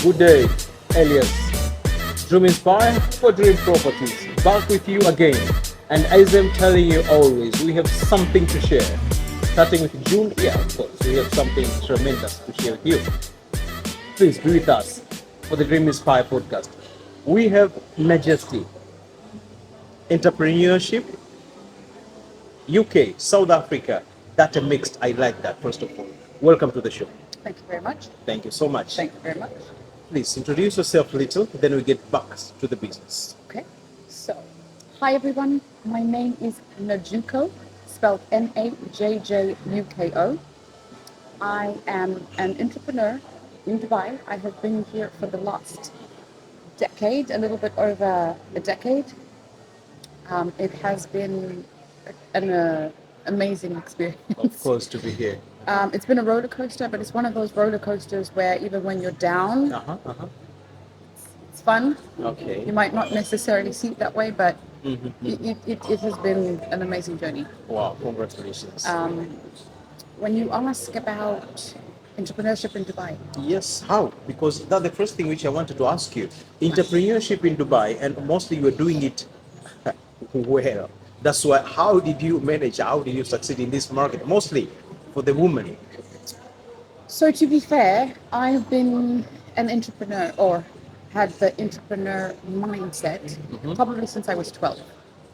Good day, Elias. Dream Inspire for Dream Properties. Back with you again. And as I'm telling you always, we have something to share. Starting with June, of course, we have something tremendous to share with you. Please be with us for the Dream Inspire podcast. We have Najjesty, entrepreneurship, UK, South Africa. That mixed. I like that, first of all. Welcome to the show. Thank you very much. Thank you so much. Thank you very much. Please introduce yourself a little, then we get back to the business. Okay. So, hi everyone. My name is Najjuko, spelled Najjuko. I am an entrepreneur in Dubai. I have been here for the last decade, a little bit over a decade. It has been an amazing experience. Of course, to be here. It's been a roller coaster, but it's one of those roller coasters where even when you're down, it's fun. Okay. You might not necessarily see it that way, but it has been an amazing journey. Wow, congratulations. When you ask about entrepreneurship in Dubai, Yes, how? Because that's the first thing which I wanted to ask you. Entrepreneurship in Dubai, and mostly you are doing it well. That's why, how did you manage, how did you succeed in this market? Mostly for the woman. so to be fair, I've been an entrepreneur or had the entrepreneur mindset probably since I was 12,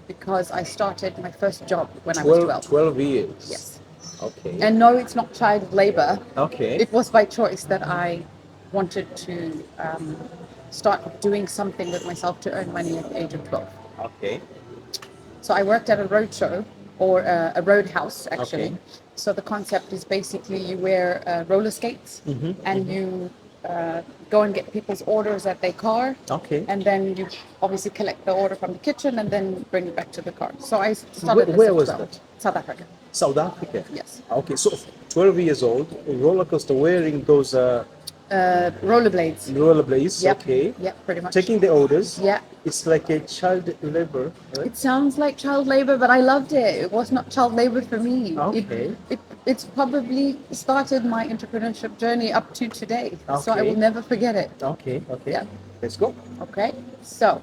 because I started my first job when I was 12. 12 years. Yes. Okay. And no, it's not child labor. Okay. It was by choice that I wanted to start doing something with myself to earn money at the age of 12. Okay. So I worked at a roadshow or a roadhouse actually. Okay. So the concept is basically you wear roller skates and you go and get people's orders at their car. Okay. And then you obviously collect the order from the kitchen and then bring it back to the car. So I started this Where at was 12. that? South Africa. South Africa. Yes. Okay, so 12 years old, roller coaster, wearing those Rollerblades. rollerblades. Yep. Okay. Yep, pretty much. Taking the orders. Yeah. It's like a child labor, right? It sounds like child labor, but I loved it. It was not child labor for me. Okay. It's probably started my entrepreneurship journey up to today. So I Okay. will never forget it. Okay. Okay. Yeah. Let's go. Okay. So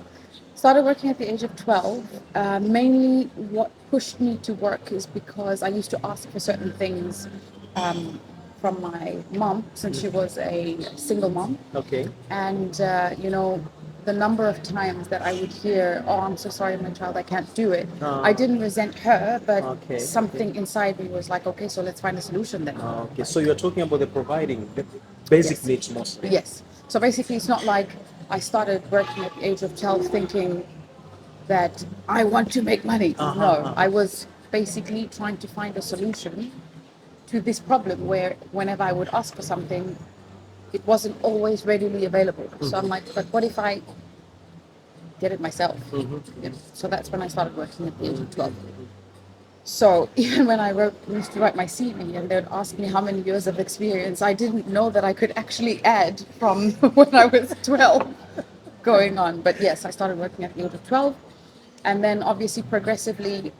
started working at the age of 12. Mainly what pushed me to work is because I used to ask for certain things from my mom, since she was a single mom. Okay. And the number of times that I would hear, "Oh, I'm so sorry, my child, I can't do it." I didn't resent her, but Okay, something inside me was like, "Okay, so let's find a solution then." Okay. So you're talking about the providing the basic Yes. needs mostly. Yes. So basically, it's not like I started working at the age of 12 thinking that I want to make money. No, I was basically trying to find a solution to this problem where whenever I would ask for something, it wasn't always readily available. So I'm like, but what if I get it myself? So that's when I started working at the age of 12. So even when I used to write my CV and they would ask me how many years of experience, I didn't know that I could actually add from when I was 12 going on. But yes, I started working at the age of 12. And then obviously progressively,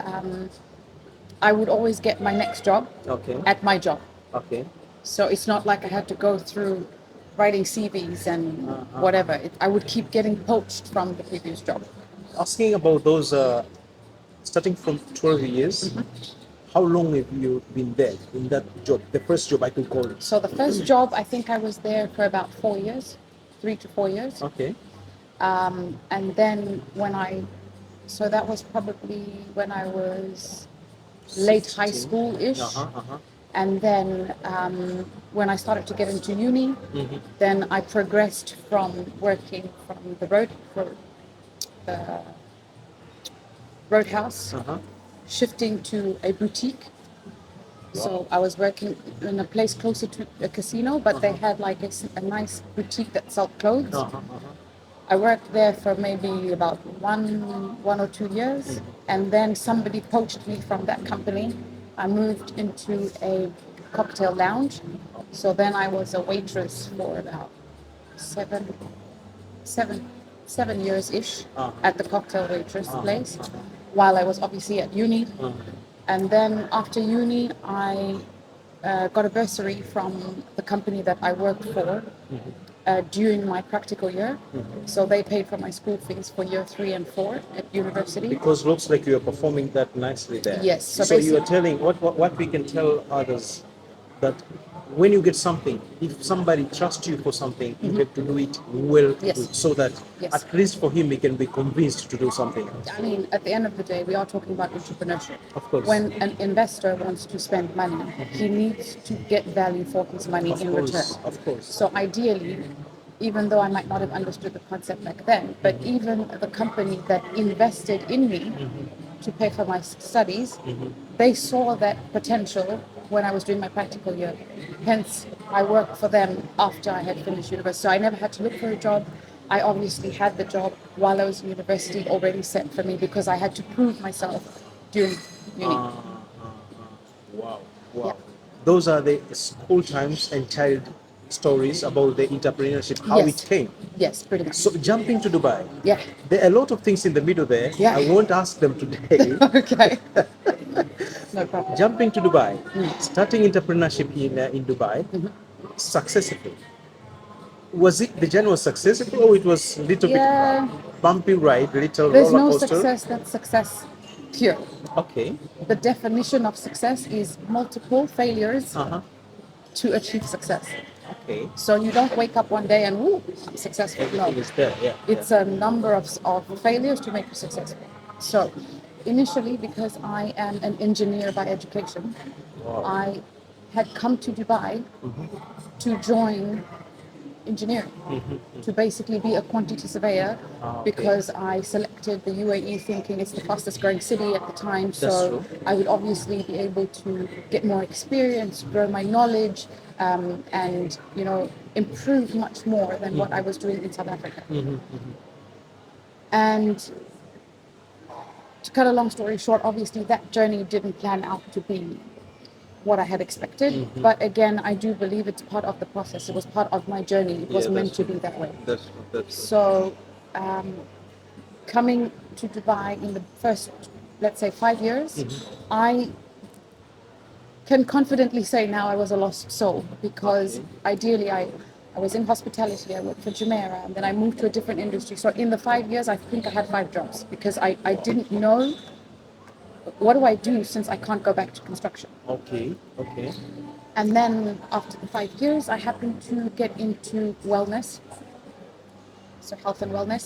I would always get my next job Okay. at my job. Okay. So it's not like I had to go through writing CVs and whatever. I would keep getting poached from the previous job. Asking about those, starting from 12 years, how long have you been there in that job? The first job, I could call it. So the first job, I think I was there for about 4 years, 3 to 4 years. Okay. And then so that was probably when I was late high 16. school-ish. And then when I started to get into uni, then I progressed from working from the roadhouse, shifting to a boutique. So I was working in a place closer to a casino, but they had like a nice boutique that sold clothes. I worked there for maybe about one or 2 years, and then somebody poached me from that company. I moved into a cocktail lounge. So then I was a waitress for about seven years-ish at the cocktail waitress place, while I was obviously at uni. And then after uni, I got a bursary from the company that I worked for, during my practical year. So they paid for my school fees for year 3 and 4 at university. Because looks like you are performing that nicely there. Yes, so So you are basically- telling what we can tell others that when you get something, if somebody trusts you for something, you have to do it well, Yes. so that Yes. at least for him he can be convinced to do something else. I mean, at the end of the day, we are talking about entrepreneurship. Of course. When an investor wants to spend money, he needs to get value for his money Of in course, return. of course. So ideally, even though I might not have understood the concept back then, but even the company that invested in me to pay for my studies, they saw that potential when I was doing my practical year. Hence, I worked for them after I had finished university. So I never had to look for a job. I obviously had the job while I was in university already set for me because I had to prove myself during uni. Wow, wow. Yeah. Those are the school times and child stories about the entrepreneurship, how Yes. it came. Yes, pretty much. So jumping to Dubai, Yeah. there are a lot of things in the middle there. Yeah. I won't ask them today. Okay. No problem. Jumping to Dubai, starting entrepreneurship in Dubai, successful. Was it the journey was successful, or it was a little Yeah. bit bumpy ride, little There's roller no coaster? success that's success pure. Okay. The definition of success is multiple failures Uh-huh. to achieve success. Okay. So you don't wake up one day and woo, I'm successful. No, Everything is there. Yeah. it's a number of failures to make you successful. So initially, because I am an engineer by education, Wow. I had come to Dubai to join engineering, to basically be a quantity surveyor, Okay. because I selected the UAE thinking it's the fastest growing city at the time. That's So true. I would obviously be able to get more experience, grow my knowledge, and improve much more than what I was doing in South Africa. And to cut a long story short, obviously that journey didn't plan out to be what I had expected. But again, I do believe it's part of the process. It was part of my journey. It was Yeah, meant that's to be that way. That's So coming to Dubai in the first, let's say, 5 years, I can confidently say now I was a lost soul, because ideally I was in hospitality, I worked for Jumeirah, and then I moved to a different industry. So in the 5 years, I think I had 5 jobs, because I didn't know, what do I do since I can't go back to construction? Okay. Okay. And then after the 5 years, I happened to get into wellness, so health and wellness.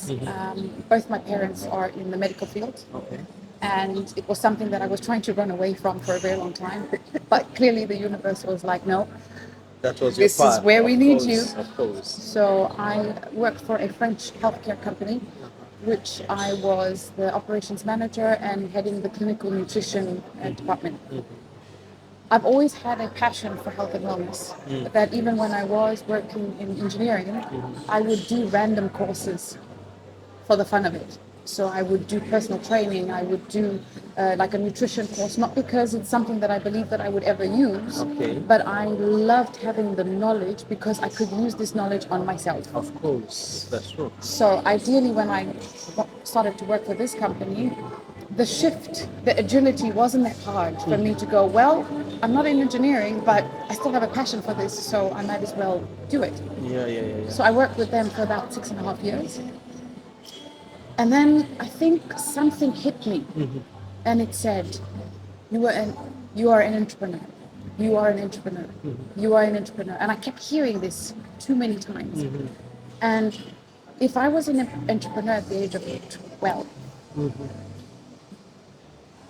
Both my parents are in the medical field. Okay. And it was something that I was trying to run away from for a very long time. But clearly the universe was like, no, That was This your is path. where we Of need course, you. Of course. So I worked for a French healthcare company, which I was the operations manager and heading the clinical nutrition department. I've always had a passion for health and wellness, that even when I was working in engineering, I would do random courses for the fun of it. So I would do personal training, I would do like a nutrition course, not because it's something that I believe that I would ever use, Okay. but I loved having the knowledge because I could use this knowledge on myself. Of course, that's true. So ideally, when I started to work for this company, the shift, the agility wasn't that hard for me to go, well, I'm not in engineering, but I still have a passion for this, so I might as well do it. Yeah. So I worked with them for about 6.5 years. And then I think something hit me, and it said, you are an entrepreneur. You are an entrepreneur. You are an entrepreneur. And I kept hearing this too many times. And if I was an entrepreneur at the age of 12,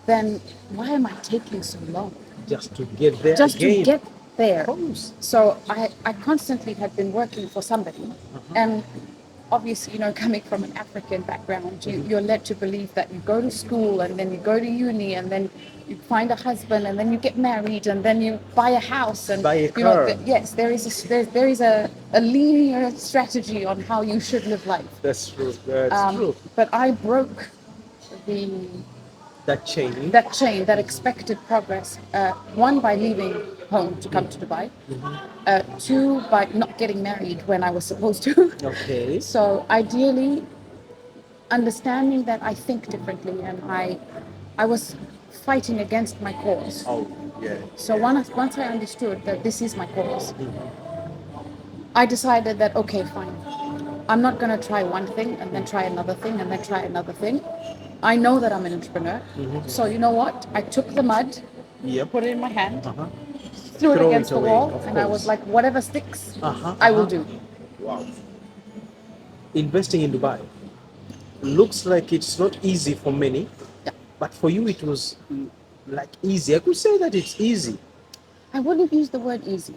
then why am I taking so long? Just to get there Just again. to get there. Of course. So I constantly had been working for somebody. And obviously, coming from an African background, you're led to believe that you go to school and then you go to uni and then you find a husband and then you get married and then you buy a house and Buy a car. yes, there is a linear strategy on how you should live life. That's true. That's true. But I broke That chain. that chain, that expected progress. One, by leaving home to come to Dubai. Two, by not getting married when I was supposed to. Okay. So ideally, understanding that I think differently, and I was fighting against my cause. Oh, yeah. So once I understood that this is my cause, I decided that, okay, fine. I'm not going to try one thing and then try another thing and then try another thing. I know that I'm an entrepreneur. So you know what? I took the mud, Yep. put it in my hand, Uh-huh. threw it Throw against it the away, wall, of and I was course. like, whatever sticks, Uh-huh. I will Uh-huh. do. Wow. Investing in Dubai looks like it's not easy for many, Yeah. but for you it was like easy. I could say that it's easy. I wouldn't use the word easy.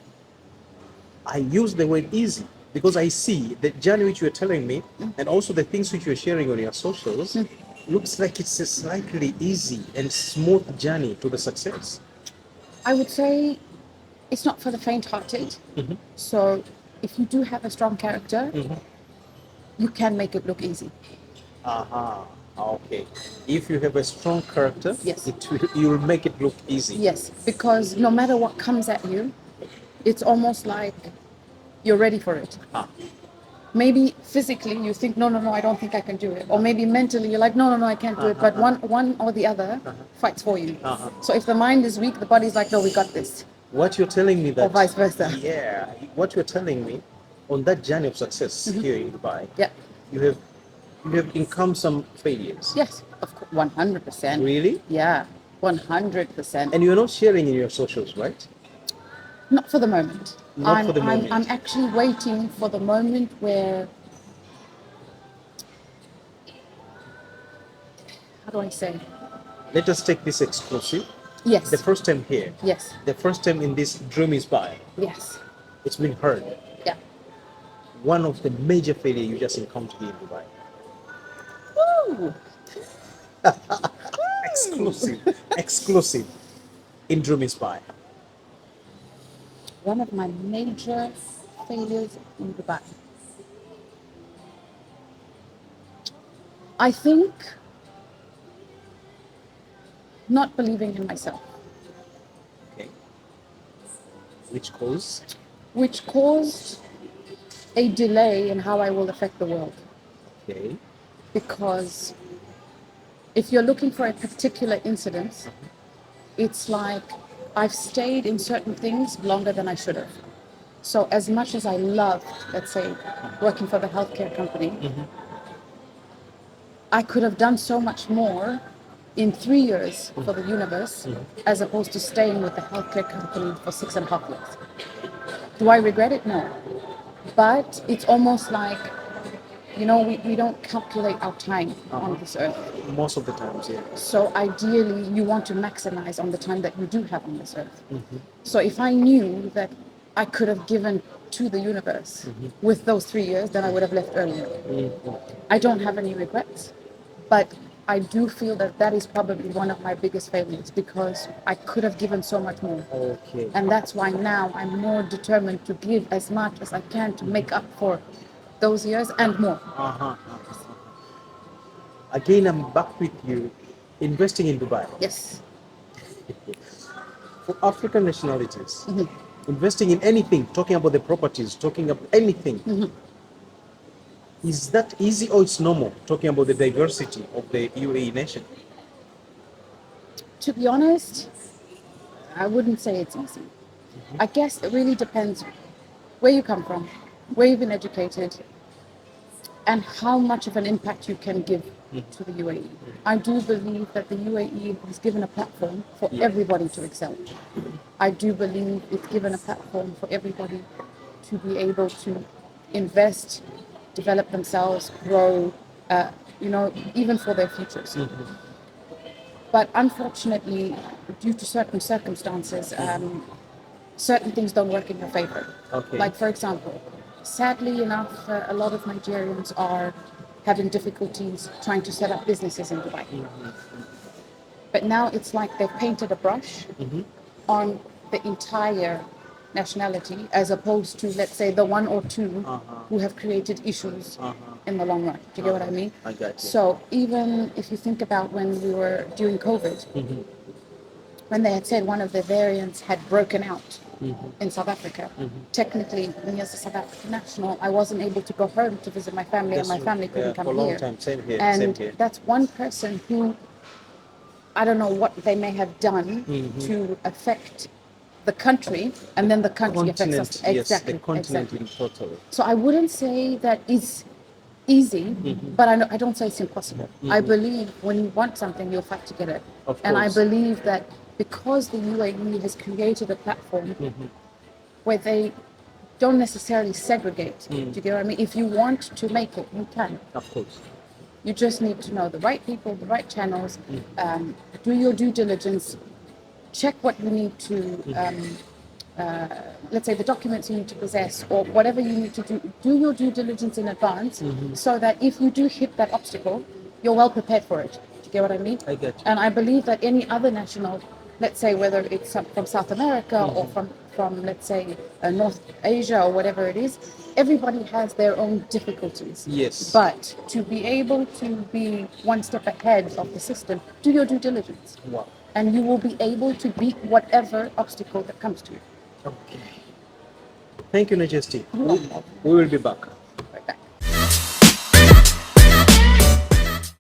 I use the word easy because I see the journey which you're telling me and also the things which you're sharing on your socials looks like it's a slightly easy and smooth journey to the success. I would say it's not for the faint-hearted. So if you do have a strong character, you can make it look easy. Aha. Okay. If you have a strong character, Yes. you will make it look easy. Yes, because no matter what comes at you, it's almost like you're ready for it. Ah. Maybe physically you think, no, no, no, I don't think I can do it. Or maybe mentally you're like, no, no, no, I can't do it. But one or the other fights for you. So if the mind is weak, the body's like, no, we got this. What you're telling me that Or vice versa. yeah, what you're telling me on that journey of success here in Dubai, Yeah. you have income some failures. Yes, of course, 100%. Really? Yeah, 100%. And you're not sharing in your socials, right? Not for the moment. Not for the moment. I'm actually waiting for the moment where, how do I say? Let us take this exclusive. Yes. The first time here. Yes. The first time in this Dream Inspire. Yes. It's been heard. Yeah. One of the major failure you just encountered here in Dubai. Woo! Exclusive. Exclusive. In Dream Inspire. One of my major failures in Dubai. I think not believing in myself, Okay. Which caused a delay in how I will affect the world. okay. Because if you're looking for a particular incident, it's like I've stayed in certain things longer than I should have. So as much as I loved, let's say, working for the healthcare company, I could have done so much more in 3 years for the universe as opposed to staying with the healthcare company for 6.5 years. Do I regret it? No. But it's almost like, you know, we don't calculate our time on this earth. Most of the times, yeah. So ideally, you want to maximize on the time that you do have on this earth. So if I knew that I could have given to the universe with those 3 years, then I would have left earlier. I don't have any regrets, but I do feel that that is probably one of my biggest failures because I could have given so much more. Okay. And that's why now I'm more determined to give as much as I can to make up for those years and more. Again, I'm back with you. Investing in Dubai. Yes. For African nationalities, investing in anything, talking about the properties, talking about anything, is that easy or it's normal? Talking about the diversity of the UAE nation. To be honest, I wouldn't say it's easy. I guess it really depends where you come from, where you've been educated, and how much of an impact you can give to the UAE. I do believe that the UAE has given a platform for everybody to excel. I do believe it's given a platform for everybody to be able to invest, develop themselves, grow, you know, even for their futures. But unfortunately, due to certain circumstances, certain things don't work in your favor. Okay. Like, for example, sadly enough, a lot of Nigerians are having difficulties trying to set up businesses in Dubai. But now it's like they've painted a brush on the entire nationality as opposed to, let's say, the one or two who have created issues in the long run. Do you get what I mean? I got you. So even if you think about when we were during COVID, when they had said one of the variants had broken out in South Africa, technically, me as a South African national, I wasn't able to go home to visit my family, and my family couldn't come for a long here. time. Same here. And Same here. that's one person who, I don't know what they may have done to affect the country, and then the country affects us. Continent, yes, Exactly. the continent Exactly. in total. So I wouldn't say that is easy, but I don't say it's impossible. I believe when you want something, you'll fight to get it. Of And I course. believe that because the UAE has created a platform where they don't necessarily segregate. Do you get what I mean? If you want to make it, you can. Of course. You just need to know the right people, the right channels, do your due diligence, check what you need to, let's say the documents you need to possess or whatever you need to do your due diligence in advance so that if you do hit that obstacle, you're well prepared for it. Do you get what I mean? I get you. And I believe that any other national, let's say whether it's from South America or from let's say North Asia or whatever it is, everybody has their own difficulties. Yes. But to be able to be one step ahead of the system, do your due diligence. Wow. And you will be able to beat whatever obstacle that comes to you. Okay. Thank you, Najjesty. You're welcome. We will be back.